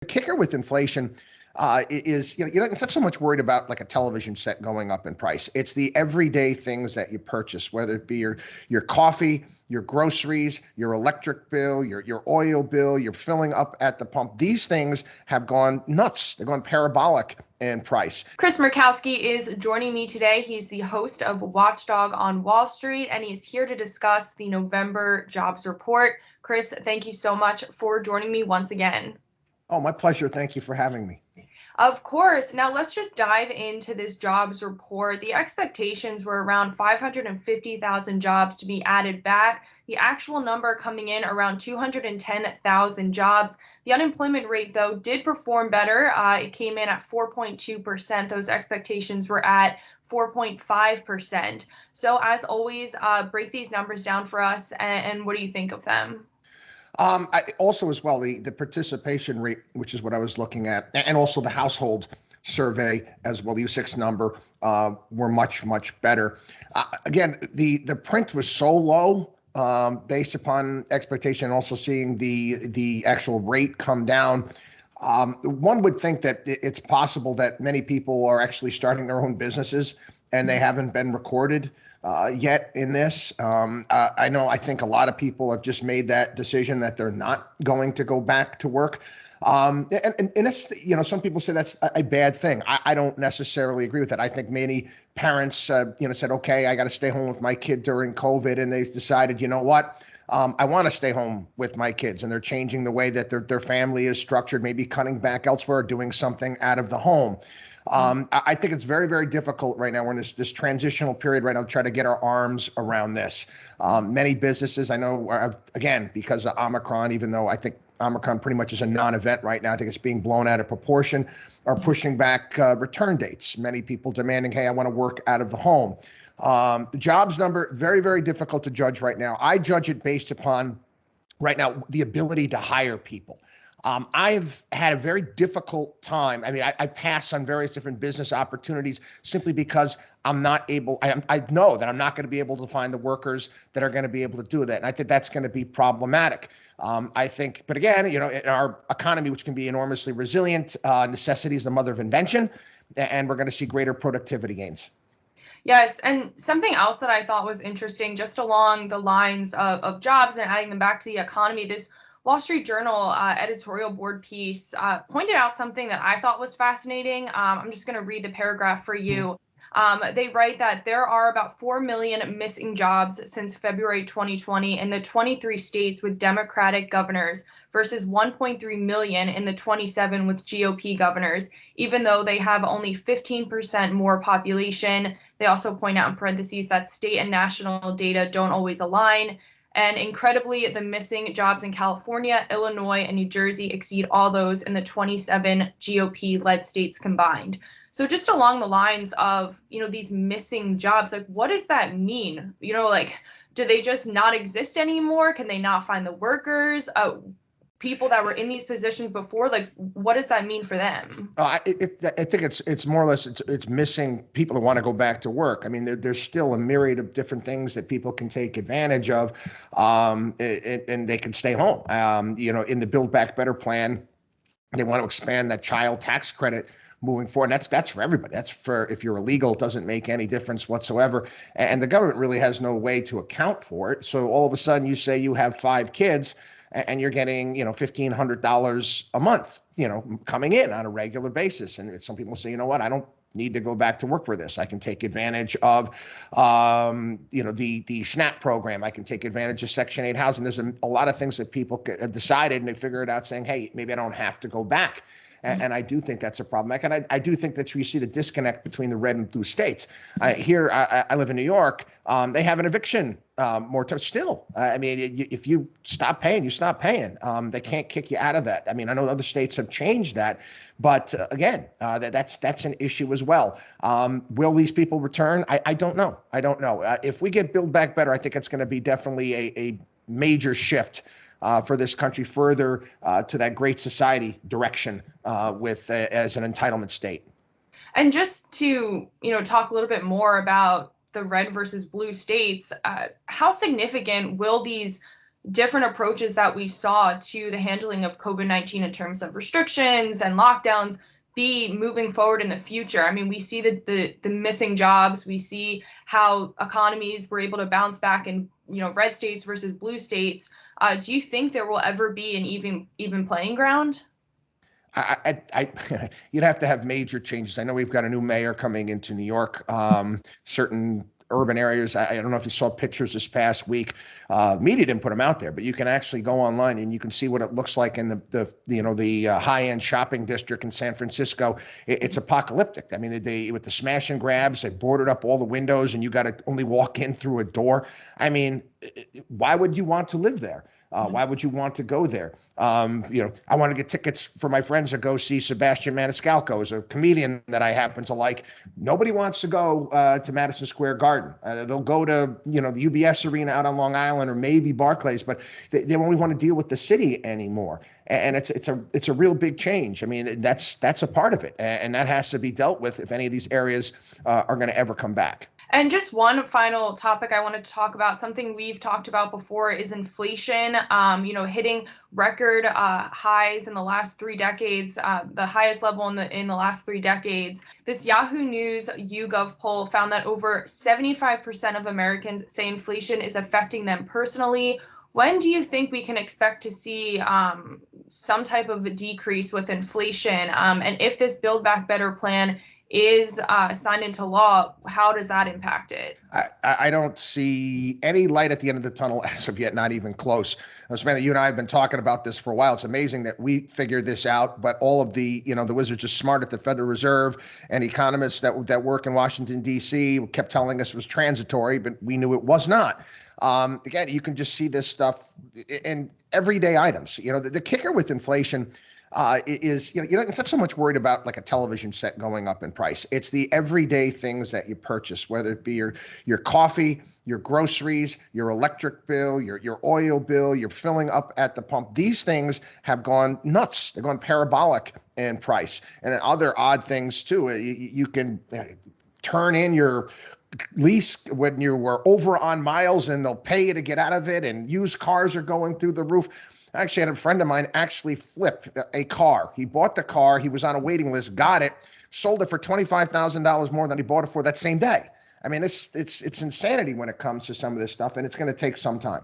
The kicker with inflation is, you're not so much worried about like a television set going up in price. It's the everyday things that you purchase, whether it be your coffee, your groceries, your electric bill, your oil bill, you're filling up at the pump. These things have gone nuts. They've gone parabolic in price. Chris Markowski is joining me today. He's the host of Watchdog on Wall Street, and he's here to discuss the November jobs report. Chris, thank you so much for joining me once again. Oh, my pleasure. Thank you for having me. Of course. Now let's just dive into this jobs report. The expectations were around 550,000 jobs to be added back. The actual number coming in around 210,000 jobs. The unemployment rate, though, did perform better. It came in at 4.2%. Those expectations were at 4.5%. So as always, break these numbers down for us, and what do you think of them? Also, as well, the participation rate, which is what I was looking at, and also the household survey as well, the U6 number, were much, much better. Again, the print was so low based upon expectation, and also seeing the actual rate come down. One would think that it's possible that many people are actually starting their own businesses and they haven't been recorded yet in this. I think a lot of people have just made that decision that they're not going to go back to work. And it's, some people say that's a bad thing. I don't necessarily agree with that. I think many parents, said, okay, I got to stay home with my kid during COVID. And they decided, you know what? I want to stay home with my kids, and they're changing the way that their family is structured, maybe cutting back elsewhere, doing something out of the home. I think it's very, very difficult right now. We're in this transitional period right now to try to get our arms around this. Many businesses, I know, again, because of Omicron, even though I think Omicron pretty much is a non-event right now, I think it's being blown out of proportion, are pushing back return dates. Many people demanding, hey, I want to work out of the home. The jobs number, very, very difficult to judge right now. I judge it based upon right now the ability to hire people. I've had a very difficult time. I mean, I pass on various different business opportunities simply because I'm not able, I know that I'm not going to be able to find the workers that are going to be able to do that. And I think that's going to be problematic. I think, but again, in our economy, which can be enormously resilient, necessity is the mother of invention, and we're going to see greater productivity gains. Yes, and something else that I thought was interesting, just along the lines of jobs and adding them back to the economy, this Wall Street Journal editorial board piece pointed out something that I thought was fascinating. I'm just going to read the paragraph for you. They write that there are about 4 million missing jobs since February 2020 in the 23 states with Democratic governors versus 1.3 million in the 27 with GOP governors, even though they have only 15% more population. They also point out in parentheses that state and national data don't always align. And incredibly, the missing jobs in California, Illinois, and New Jersey exceed all those in the 27 GOP-led states combined. So just along the lines of, these missing jobs, like, what does that mean? Do they just not exist anymore? Can they not find the workers? People that were in these positions before, like, what does that mean for them? I think it's more or less it's missing people who want to go back to work. I mean, there's still a myriad of different things that people can take advantage of, and they can stay home. In the Build Back Better plan, they want to expand that child tax credit moving forward. And that's for everybody. That's for, if you're illegal, it doesn't make any difference whatsoever. And the government really has no way to account for it. So all of a sudden you say you have 5 kids and you're getting, $1,500 a month, coming in on a regular basis. And some people say, you know what, I don't need to go back to work for this. I can take advantage of, the SNAP program. I can take advantage of Section 8 housing. There's a lot of things that people have decided, and they figure it out saying, hey, maybe I don't have to go back. And I do think that's a problem. And I do think that we see the disconnect between the red and blue states. Here, I live in New York. They have an eviction moratorium still. If you stop paying, you stop paying. They can't kick you out of that. I mean, I know other states have changed that, but again, that's an issue as well. Will these people return? I don't know. If we get Build Back Better, I think it's going to be definitely a major shift for this country further to that great society direction as an entitlement state. And just to, talk a little bit more about the red versus blue states, how significant will these different approaches that we saw to the handling of COVID-19 in terms of restrictions and lockdowns be moving forward in the future? I mean, we see the missing jobs. We see how economies were able to bounce back in, red states versus blue states. Do you think there will ever be an even playing ground? You'd have to have major changes. I know we've got a new mayor coming into New York. Certain urban areas. I don't know if you saw pictures this past week. Media didn't put them out there, but you can actually go online and you can see what it looks like in the high-end shopping district in San Francisco. It's apocalyptic. I mean, they with the smash and grabs, they boarded up all the windows, and you got to only walk in through a door. I mean, why would you want to live there? Why would you want to go there? I want to get tickets for my friends to go see Sebastian Maniscalco, as a comedian that I happen to like. Nobody wants to go to Madison Square Garden. They'll go to the UBS Arena out on Long Island, or maybe Barclays, but they don't really want to deal with the city anymore. And it's a real big change. I mean, that's a part of it, and that has to be dealt with if any of these areas are going to ever come back. And just one final topic I wanted to talk about, something we've talked about before, is inflation, hitting record highs in the last 3 decades, the highest level in the last 3 decades. This Yahoo News YouGov poll found that over 75% of Americans say inflation is affecting them personally. When do you think we can expect to see some type of a decrease with inflation? And if this Build Back Better plan is signed into law, how does that impact it? I don't see any light at the end of the tunnel as of yet, not even close. Samantha, you and I have been talking about this for a while. It's amazing that we figured this out, but all of the wizards are smart at the Federal Reserve, and economists that work in Washington, D.C. kept telling us it was transitory, but we knew it was not. Again, you can just see this stuff in everyday items. The kicker with inflation is it's not so much worried about like a television set going up in price. It's the everyday things that you purchase, whether it be your coffee, your groceries, your electric bill, your oil bill, you're filling up at the pump. These things have gone nuts. They've gone parabolic in price. And other odd things too. You can turn in your lease when you were over on miles, and they'll pay you to get out of it, and used cars are going through the roof. I actually had a friend of mine actually flip a car. He bought the car. He was on a waiting list, got it, sold it for $25,000 more than he bought it for that same day. I mean, it's insanity when it comes to some of this stuff, and it's going to take some time.